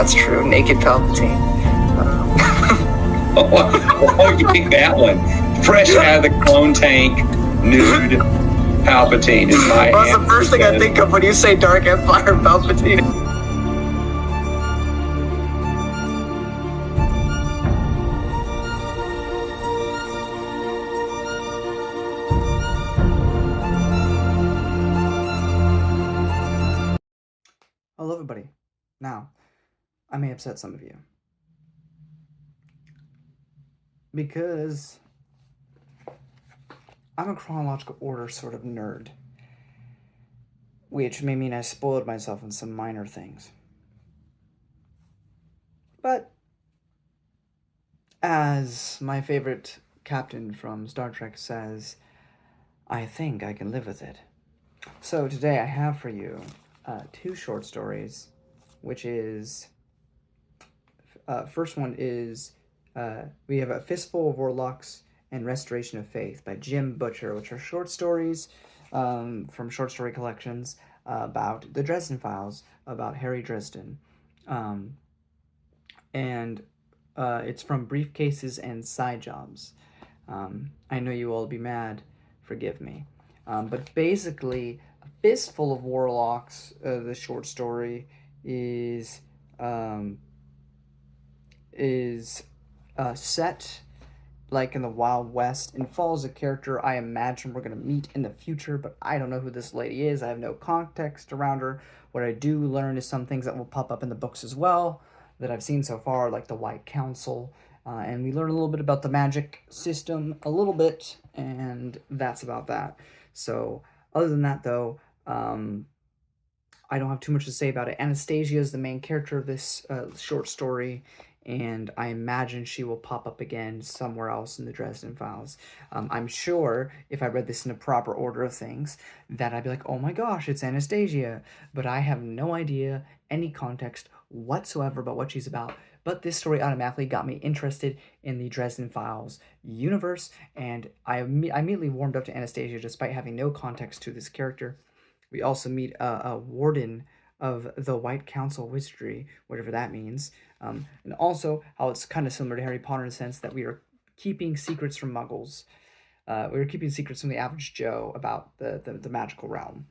that's true. Naked Palpatine. Oh, you pick that one. Fresh out of the clone tank, nude Palpatine is my Well, that's the first thing I think of when you say Dark Empire Palpatine. Hello everybody. Now, I may upset some of you. Because I'm a chronological order sort of nerd. Which may mean I spoiled myself on some minor things. But, as my favorite captain from Star Trek says, I think I can live with it. So today I have for you two short stories, which is... first one is, we have A Fistful of Warlocks and Restoration of Faith by Jim Butcher, which are short stories from short story collections about the Dresden Files, about Harry Dresden. And it's from Briefcases and Side Jobs. I know you all will be mad, forgive me. But basically, A Fistful of Warlocks, the short story, is set like in the Wild West and follows a character I imagine we're going to meet in the future, but I don't know who this lady is. I have no context around her. What I do learn is some things that will pop up in the books as well that I've seen so far, like the White Council, and we learn a little bit about the magic system, a little bit, and that's about that. So other than that, though, I don't have too much to say about it. Anastasia is the main character of this short story, and I imagine she will pop up again somewhere else in the Dresden Files. I'm sure if I read this in a proper order of things, that I'd be like, oh my gosh, it's Anastasia. But I have no idea, any context whatsoever about what she's about. But this story automatically got me interested in the Dresden Files universe, and I immediately warmed up to Anastasia despite having no context to this character. We also meet a warden of the White Council Wizardry, whatever that means. And also how it's kind of similar to Harry Potter in the sense that we are keeping secrets from muggles. We were keeping secrets from the average Joe about the magical realm.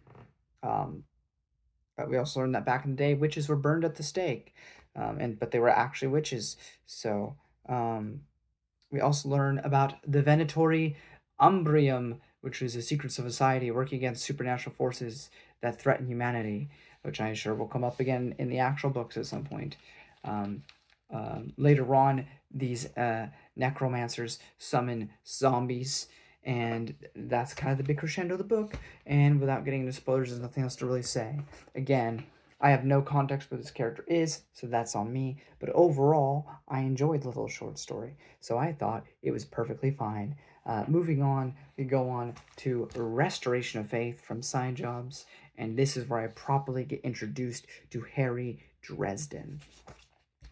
We also learned that back in the day, witches were burned at the stake, but they were actually witches. So we also learn about the Venatori Umbrium, which is a secret society working against supernatural forces that threaten humanity, which I'm sure will come up again in the actual books at some point. Later on, these necromancers summon zombies, and that's kind of the big crescendo of the book. And without getting into spoilers, there's nothing else to really say. Again, I have no context for this character is, so that's on me. But overall, I enjoyed the little short story, so I thought it was perfectly fine. Moving on, we go on to Restoration of Faith from Side Jobs, and this is where I properly get introduced to Harry Dresden,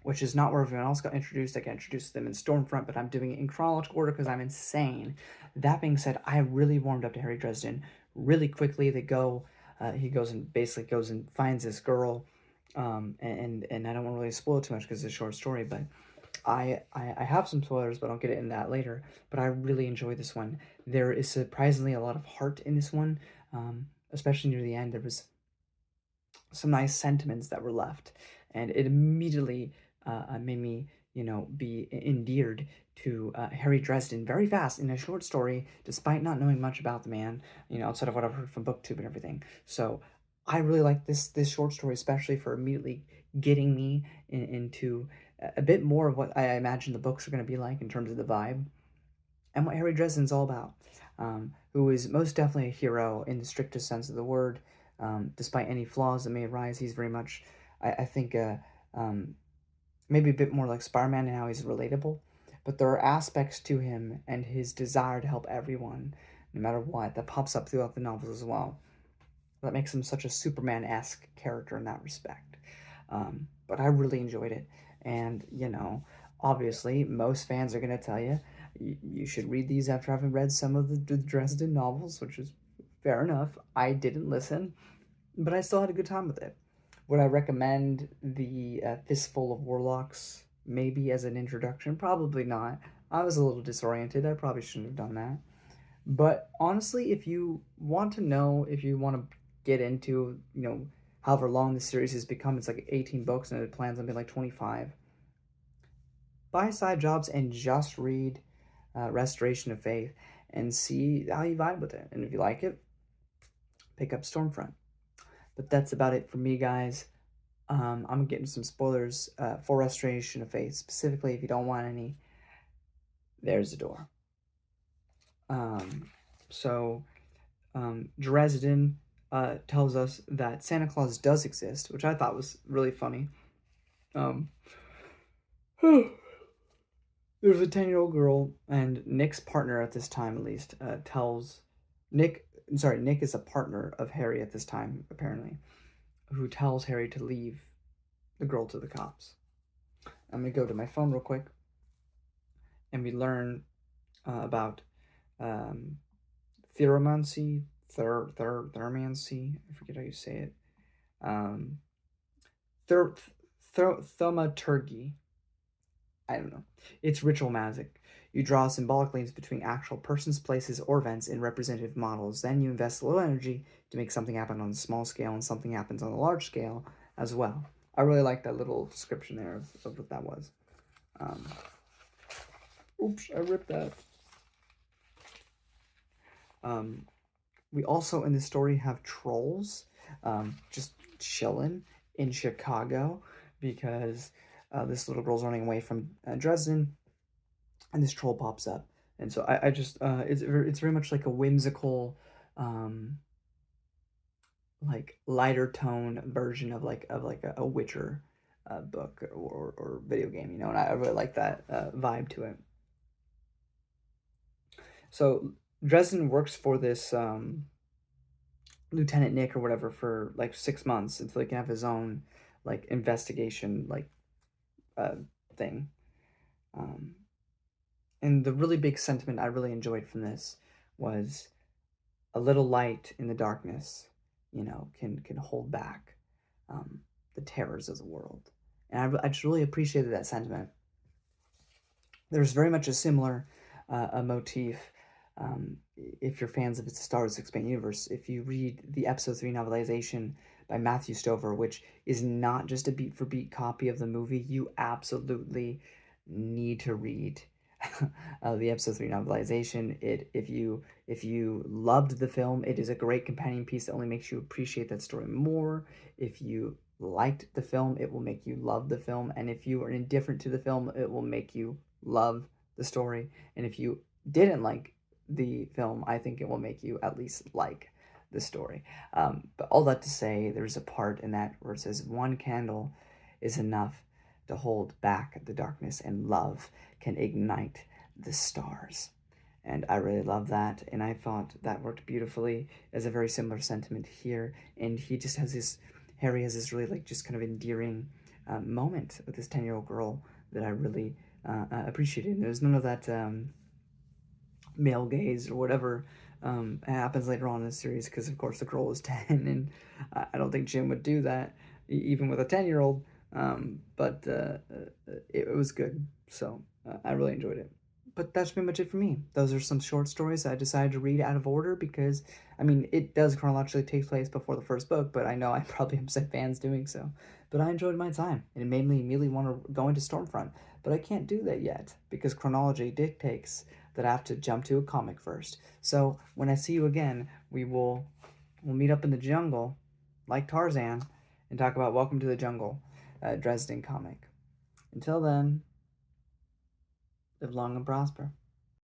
which is not where everyone else got introduced. I got introduced to them in Stormfront, but I'm doing it in chronological order because I'm insane. That being said, I really warmed up to Harry Dresden really quickly. He goes and finds this girl, and I don't want to really spoil it too much because it's a short story, but I have some spoilers, but I'll get it in that later. But I really enjoy this one. There is surprisingly a lot of heart in this one, especially near the end. There was some nice sentiments that were left, and it immediately made me, be endeared to Harry Dresden very fast in a short story, despite not knowing much about the man, outside of what I've heard from BookTube and everything. So I really like this short story, especially for immediately getting me into a bit more of what I imagine the books are going to be like in terms of the vibe and what Harry Dresden's all about, who is most definitely a hero in the strictest sense of the word. Despite any flaws that may arise, he's very much, I think, maybe a bit more like Spider-Man in how he's relatable. But there are aspects to him and his desire to help everyone, no matter what, that pops up throughout the novels as well. That makes him such a Superman-esque character in that respect. But I really enjoyed it. And, obviously, most fans are going to tell you, you should read these after having read some of the Dresden novels, which is fair enough. I didn't listen, but I still had a good time with it. Would I recommend the Fistful of Warlocks maybe as an introduction? Probably not. I was a little disoriented. I probably shouldn't have done that. But honestly, if you want to know, if you want to get into, however long the series has become, it's like 18 books and it plans on being like 25. Buy side jobs and just read Restoration of Faith and see how you vibe with it. And if you like it, pick up Stormfront. But that's about it for me, guys. I'm getting some spoilers for Restoration of Faith. Specifically, if you don't want any, there's the door. So Dresden tells us that Santa Claus does exist, which I thought was really funny. There's a 10-year-old girl, and Nick's partner at this time, at least, tells Nick. Sorry, Nick is a partner of Harry at this time, apparently, who tells Harry to leave the girl to the cops. I'm gonna go to my phone real quick, and we learn about theromancy, theromancy. I forget how you say it. Thaumaturgy. I don't know. It's ritual magic. You draw symbolic links between actual persons, places, or events in representative models. Then you invest low energy to make something happen on a small scale, and something happens on a large scale as well. I really like that little description there of what that was. Oops, I ripped that. We also in the story have trolls just chilling in Chicago because this little girl's running away from Dresden, and this troll pops up. And so I just it's very much like a whimsical like lighter tone version of a Witcher book or video game, and I really like that vibe to it. So Dresden works for this Lieutenant Nick or whatever for like 6 months until he can have his own like investigation thing. And the really big sentiment I really enjoyed from this was a little light in the darkness, can hold back the terrors of the world. And I just really appreciated that sentiment. There's very much a similar a motif. If you're fans of It's a Star Wars Expanded Universe, if you read the Episode 3 novelization by Matthew Stover, which is not just a beat-for-beat copy of the movie, you absolutely need to read the Episode 3 novelization. If you loved the film, it is a great companion piece that only makes you appreciate that story more. If you liked the film, it will make you love the film. And if you are indifferent to the film, it will make you love the story. And if you didn't like the film, I think it will make you at least like the story. But all that to say, there's a part in that where it says, one candle is enough to hold back the darkness, and love can ignite the stars. And I really love that, and I thought that worked beautifully as a very similar sentiment here. And Harry has this really like just kind of endearing moment with this 10-year-old girl that I really appreciated. And there's none of that male gaze or whatever happens later on in the series, because of course the girl is 10, and I don't think Jim would do that even with a 10-year-old. But it was good, so I really enjoyed it. But that's pretty much it for me. Those are some short stories that I decided to read out of order because, I mean, it does chronologically take place before the first book, but I know I probably upset fans doing so. But I enjoyed my time, and it made me immediately want to go into Stormfront. But I can't do that yet because chronology dictates that I have to jump to a comic first. So when I see you again, we'll meet up in the jungle, like Tarzan, and talk about Welcome to the Jungle, Dresden comic. Until then, live long and prosper.